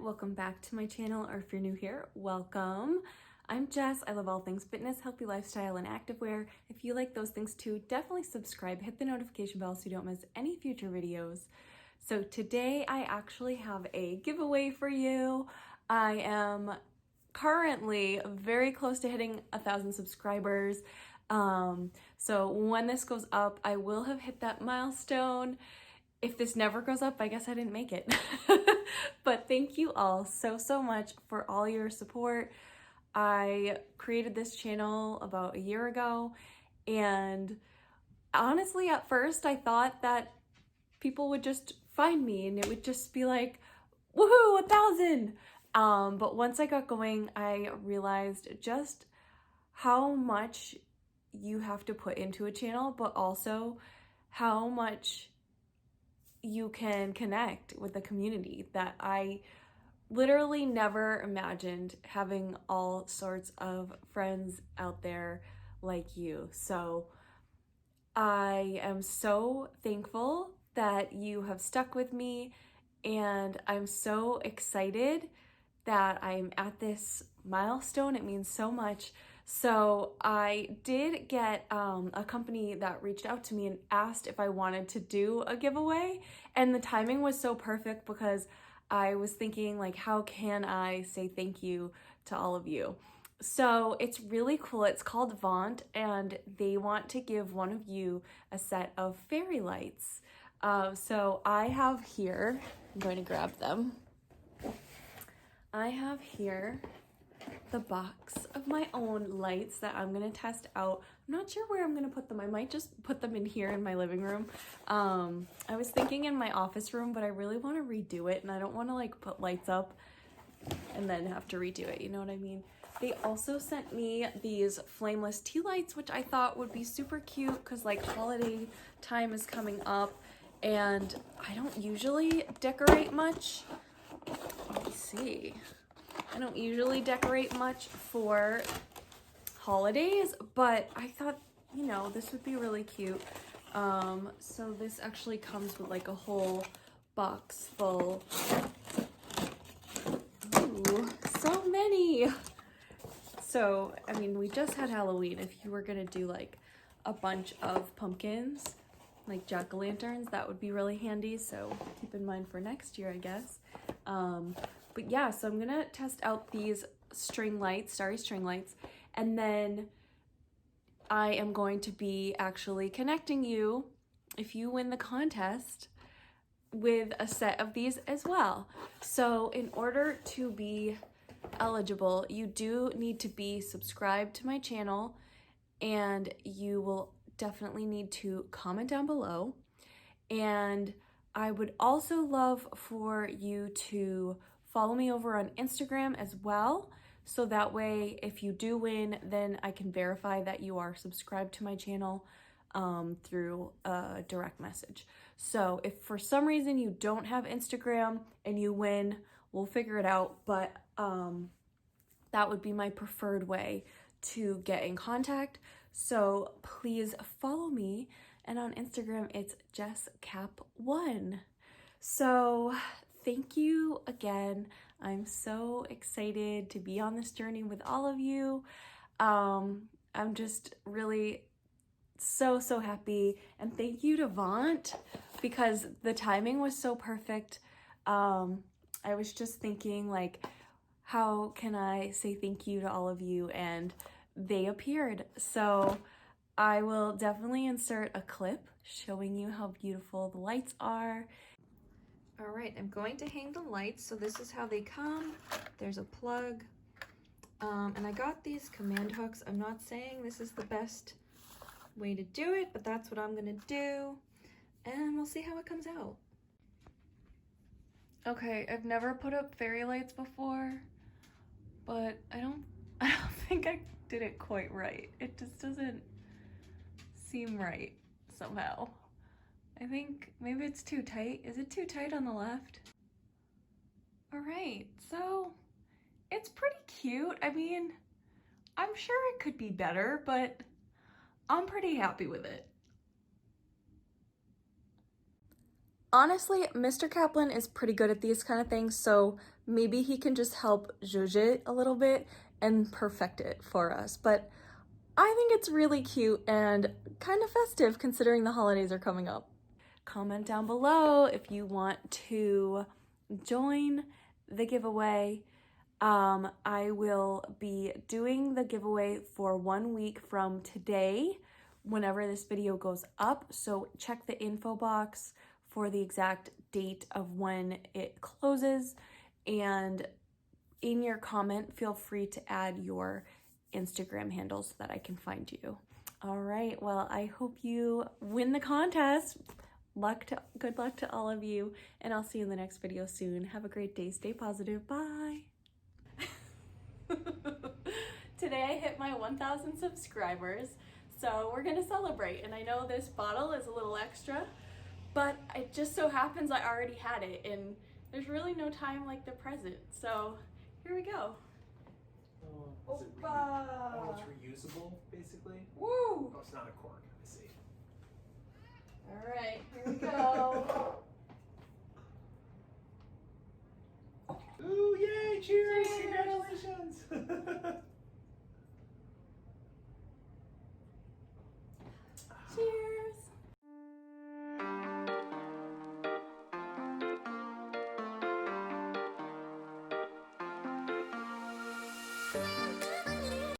welcome back to my channel, or if you're new here, welcome. I'm Jess. I love all things fitness, healthy lifestyle, and activewear. If you like those things too, definitely subscribe, hit the notification bell so you don't miss any future videos. So today I actually have a giveaway for you. I am currently very close to hitting 1,000 subscribers. So when this goes up, I will have hit that milestone. If this never goes up, I guess I didn't make it. But thank you all so much for all your support. I created this channel about a year ago, and honestly, at first I thought that people would just find me and it would just be like, woohoo, 1,000. But once I got going, I realized just how much you have to put into a channel, but also how much you can connect with the community that I literally never imagined having all sorts of friends out there like you. So I am so thankful that you have stuck with me, and I'm so excited that I'm at this milestone. It means so much. So I did get a company that reached out to me and asked if I wanted to do a giveaway, and the timing was so perfect because I was thinking, like, how can I say thank you to all of you? So it's really cool. It's called Vont, and they want to give one of you a set of fairy lights. So I have here, I'm going to grab them. I have here the box of my own lights that I'm gonna test out. I'm not sure where I'm gonna put them. I might just put them in here in my living room. I was thinking in my office room, but I really want to redo it, and I don't want to like put lights up and then have to redo it, you know what I mean? They also sent me these flameless tea lights, which I thought would be super cute because like holiday time is coming up, and I don't usually decorate much. Let me see. I don't usually decorate much for holidays, but I thought, you know, this would be really cute. So this actually comes with like a whole box full. Ooh, so many. So, I mean, we just had Halloween. If you were gonna do like a bunch of pumpkins, like jack-o'-lanterns, that would be really handy. So keep in mind for next year, I guess. But yeah, so I'm gonna test out these string lights, Starry String Lights, and then I am going to be actually connecting you, if you win the contest, with a set of these as well. So in order to be eligible, you do need to be subscribed to my channel, and you will definitely need to comment down below. And I would also love for you to follow me over on Instagram as well, so that way if you do win, then I can verify that you are subscribed to my channel through a direct message. So if for some reason you don't have Instagram and you win, we'll figure it out, but that would be my preferred way to get in contact. So please follow me, and on Instagram it's JessCap1. So thank you again. I'm so excited to be on this journey with all of you. I'm just really so happy, and thank you to Vont because the timing was so perfect. I was just thinking, like, how can I say thank you to all of you, and they appeared. So I will definitely insert a clip showing you how beautiful the lights are. All right, I'm going to hang the lights. So this is how they come. There's a plug. And I got these command hooks. I'm not saying this is the best way to do it, but that's what I'm gonna do. And we'll see how it comes out. Okay, I've never put up fairy lights before, but I don't think I did it quite right. It just doesn't seem right somehow. I think maybe it's too tight. Is it too tight on the left? All right, so it's pretty cute. I mean, I'm sure it could be better, but I'm pretty happy with it. Honestly, Mr. Kaplan is pretty good at these kind of things, so maybe he can just help zhuzh it a little bit and perfect it for us. But I think it's really cute and kind of festive considering the holidays are coming up. Comment down below if you want to join the giveaway. I will be doing the giveaway for 1 week from today, whenever this video goes up. So check the info box for the exact date of when it closes. And in your comment, feel free to add your Instagram handle so that I can find you. All right, well, I hope you win the contest. Good luck to all of you, and I'll see you in the next video soon. Have a great day. Stay positive. Bye. Today I hit my 1,000 subscribers, so we're gonna celebrate. And I know this bottle is a little extra, but it just so happens I already had it, and there's really no time like the present. So here we go. Oh, it's reusable, basically? Woo! Oh, it's not a cork, I see. All right, here we go. Ooh, yay, cheers! Cheers. Congratulations!